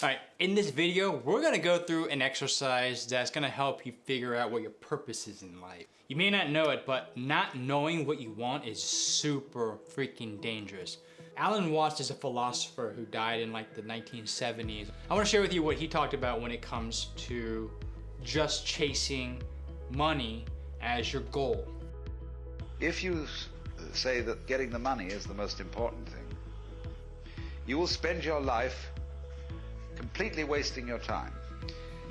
All right, in this video, we're gonna go through an exercise that's gonna help you figure out what your purpose is in life. You may not know it, but not knowing what you want is super freaking dangerous. Alan Watts is a philosopher who died in like the 1970s. I wanna share with you what he talked about when it comes to just chasing money as your goal. If you say that getting the money is the most important thing, you will spend your life completely wasting your time.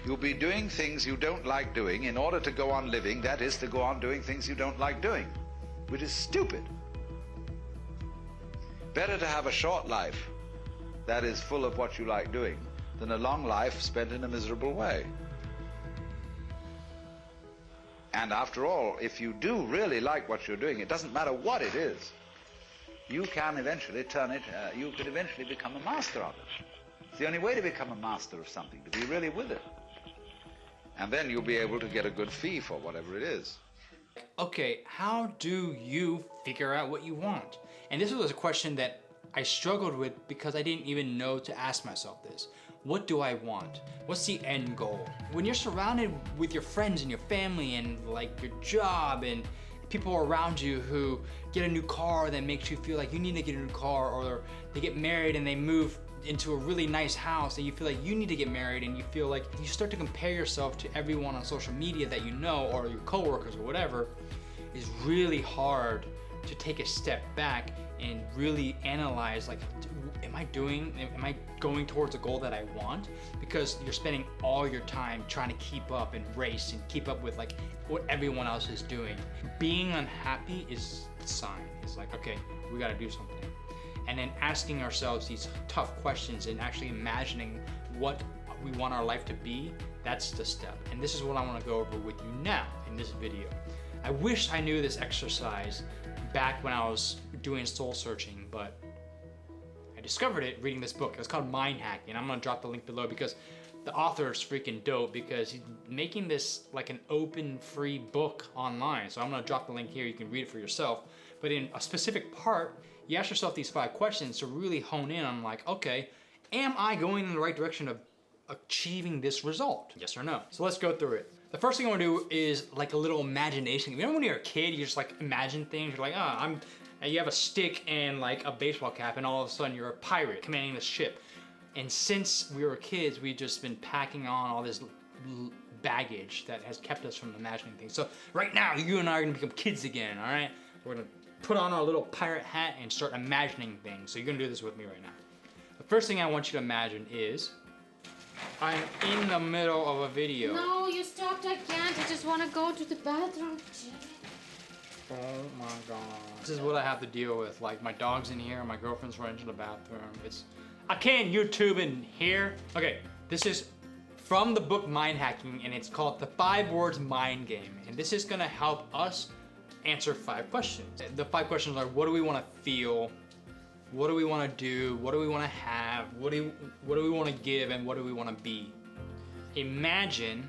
You'll be doing things you don't like doing in order to go on living, that is, to go on doing things you don't like doing, which is stupid. Better to have a short life that is full of what you like doing than a long life spent in a miserable way. And after all, if you do really like what you're doing, it doesn't matter what it is, you can eventually turn it, you could eventually become a master of it. It's the only way to become a master of something, to be really with it. And then you'll be able to get a good fee for whatever it is. Okay, how do you figure out what you want? And this was a question that I struggled with because I didn't even know to ask myself this. What do I want? What's the end goal? When you're surrounded with your friends and your family and like your job and people around you who get a new car that makes you feel like you need to get a new car, or they get married and they move into a really nice house and you feel like you need to get married, and you feel like you start to compare yourself to everyone on social media that you know, or your coworkers or whatever, is really hard to take a step back and really analyze, like, am I going towards a goal that I want? Because you're spending all your time trying to keep up and race and keep up with like what everyone else is doing. Being unhappy is the sign. It's like, okay, we gotta do something. And then asking ourselves these tough questions and actually imagining what we want our life to be, that's the step. And this is what I wanna go over with you now in this video. I wish I knew this exercise back when I was doing soul searching, but I discovered it reading this book. It's called Mind Hacking. I'm gonna drop the link below because the author is freaking dope, because he's making this like an open free book online. So I'm gonna drop the link here, you can read it for yourself. But in a specific part, you ask yourself these 5 questions to really hone in on like, okay, am I going in the right direction of achieving this result? Yes or no? So let's go through it. The first thing I want to do is like a little imagination. You know when you're a kid, you just like imagine things. You're like, you have a stick and like a baseball cap, and all of a sudden you're a pirate commanding this ship. And since we were kids, we've just been packing on all this baggage that has kept us from imagining things. So right now, you and I are gonna become kids again, all right? We're gonna put on our little pirate hat and start imagining things. So you're gonna do this with me right now. The first thing I want you to imagine is, I'm in the middle of a video. No, you stopped. I can't. I just want to go to the bathroom. Oh my god. This is what I have to deal with. Like, my dog's in here, my girlfriend's running to the bathroom. I can't YouTube in here. Okay, this is from the book Mind Hacking, and it's called The 5 Words Mind Game. And this is gonna help us answer 5 questions. The 5 questions are, what do we wanna feel? What do we want to do? What do we want to have? What do we want to give? And what do we want to be? Imagine,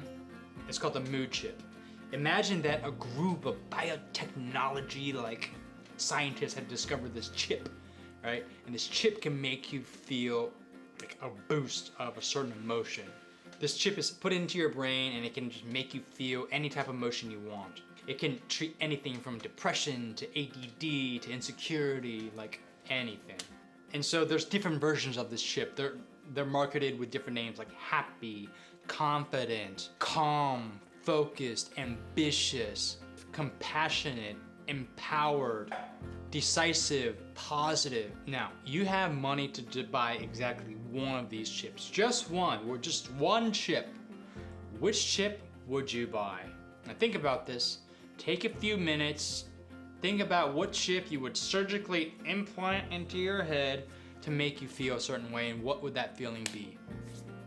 it's called the mood chip. Imagine that a group of biotechnology like scientists have discovered this chip, right? And this chip can make you feel like a boost of a certain emotion. This chip is put into your brain and it can just make you feel any type of emotion you want. It can treat anything from depression to ADD to insecurity, like anything. And so there's different versions of this chip. They're marketed with different names like happy, confident, calm, focused, ambitious, compassionate, empowered, decisive, positive. Now, you have money to buy exactly one of these chips. Just one, or just one chip. Which chip would you buy? Now think about this. Take a few minutes. Think about what chip you would surgically implant into your head to make you feel a certain way, and what would that feeling be?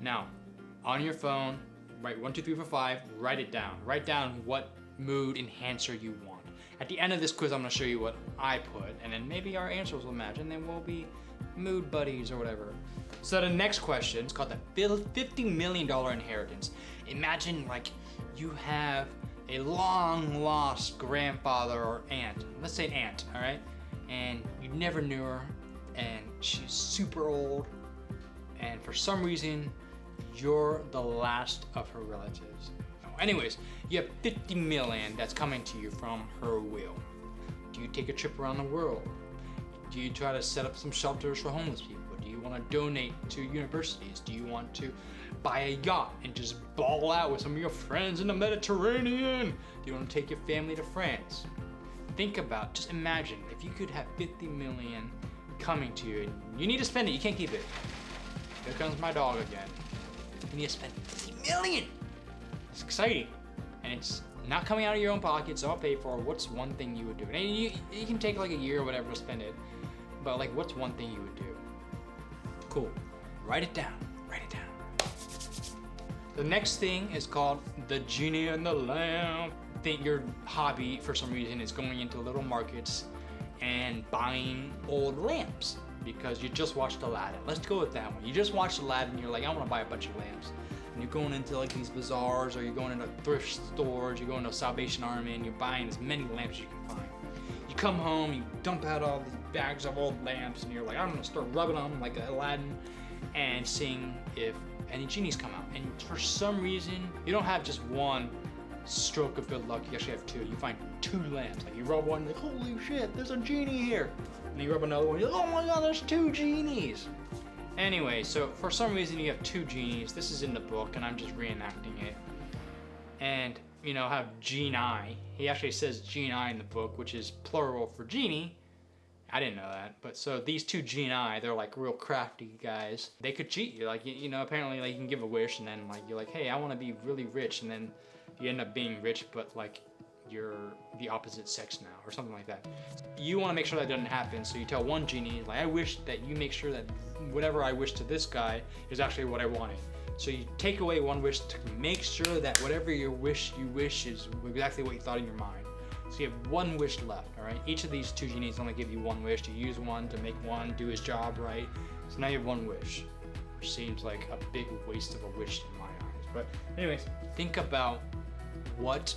Now, on your phone, write 1, 2, 3, 4, 5, write it down. Write down what mood enhancer you want. At the end of this quiz, I'm gonna show you what I put, and then maybe our answers will match, and then we'll be mood buddies or whatever. So the next question is called the $50 million inheritance. Imagine like you have a long lost grandfather or aunt. Let's say an aunt, all right? And you never knew her, and she's super old, and for some reason, you're the last of her relatives. Anyways, you have 50 million that's coming to you from her will. Do you take a trip around the world? Do you try to set up some shelters for homeless people? Do you want to donate to universities? Do you want to buy a yacht and just ball out with some of your friends in the Mediterranean? Do you want to take your family to France? Think about, just imagine if you could have 50 million coming to you and you need to spend it, you can't keep it. Here comes my dog again. You need to spend 50 million. It's exciting. And it's not coming out of your own pocket, so I'll pay for it. What's one thing you would do? And you can take like a year or whatever to spend it, but like what's one thing you would do? Cool. Write it down. Write it down. The next thing is called the genie and the lamp. Think your hobby for some reason is going into little markets and buying old lamps because you just watched Aladdin. Let's go with that one. You just watched Aladdin, you're like, I want to buy a bunch of lamps. And you're going into like these bazaars, or you're going into thrift stores, you're going to Salvation Army, and you're buying as many lamps as you can find. You come home, you dump out all these bags of old lamps, and you're like, I'm gonna start rubbing them like Aladdin and seeing if any genies come out. And for some reason, you don't have just one stroke of good luck, you actually have two. You find two lamps. Like you rub one, like, holy shit, there's a genie here. And you rub another one, you're like, oh my god, there's two genies. Anyway, so for some reason you have two genies. This is in the book and I'm just reenacting it. And you know, have genie. He actually says genie in the book, which is plural for genie. I didn't know that. But so these two genie, they're like real crafty guys. They could cheat you. Like, you know, apparently like you can give a wish and then like you're like, hey, I want to be really rich, and then you end up being rich, but like you're the opposite sex now or something like that. You want to make sure that doesn't happen, so you tell one genie, like, I wish that you make sure that whatever I wish to this guy is actually what I wanted. So you take away one wish to make sure that whatever you wish is exactly what you thought in your mind. So you have one wish left, all right? Each of these two genies only give you one wish. You use one to make one do his job right. So now you have one wish, which seems like a big waste of a wish in my eyes. But anyways, think about what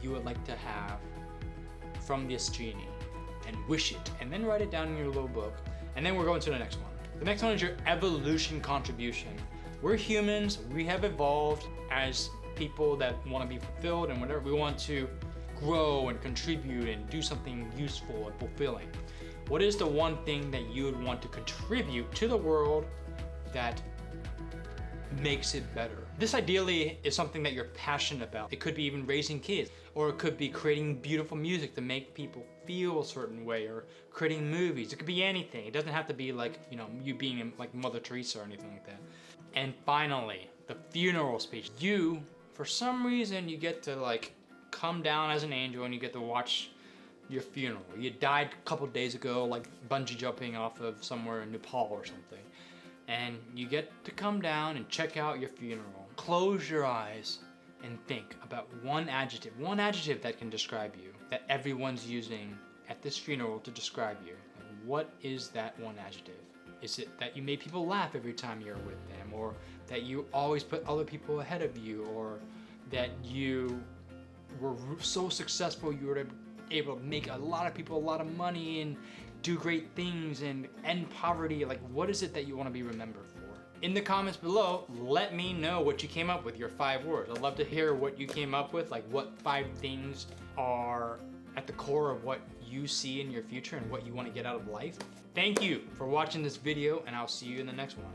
you would like to have from this genie and wish it, and then write it down in your little book. And then we're going to the next one. The next one is your evolution contribution. We're humans, we have evolved as people that want to be fulfilled and whatever. We want to grow and contribute and do something useful and fulfilling. What is the one thing that you would want to contribute to the world that makes it better? This ideally is something that you're passionate about. It could be even raising kids, or it could be creating beautiful music to make people feel a certain way, or creating movies. It could be anything. It doesn't have to be like, you know, you being like Mother Teresa or anything like that. And finally, the funeral speech. You, for some reason, you get to like come down as an angel and you get to watch your funeral. You died a couple days ago, like bungee jumping off of somewhere in Nepal or something. And you get to come down and check out your funeral. Close your eyes and think about one adjective that can describe you, that everyone's using at this funeral to describe you. Like, what is that one adjective? Is it that you made people laugh every time you're with them, or that you always put other people ahead of you, or that you were so successful you were able to make a lot of people a lot of money and do great things and end poverty? Like, what is it that you want to be remembered for? In the comments below, let me know what you came up with, your 5 words. I'd love to hear what you came up with, like what 5 things are at the core of what you see in your future and what you want to get out of life. Thank you for watching this video, and I'll see you in the next one.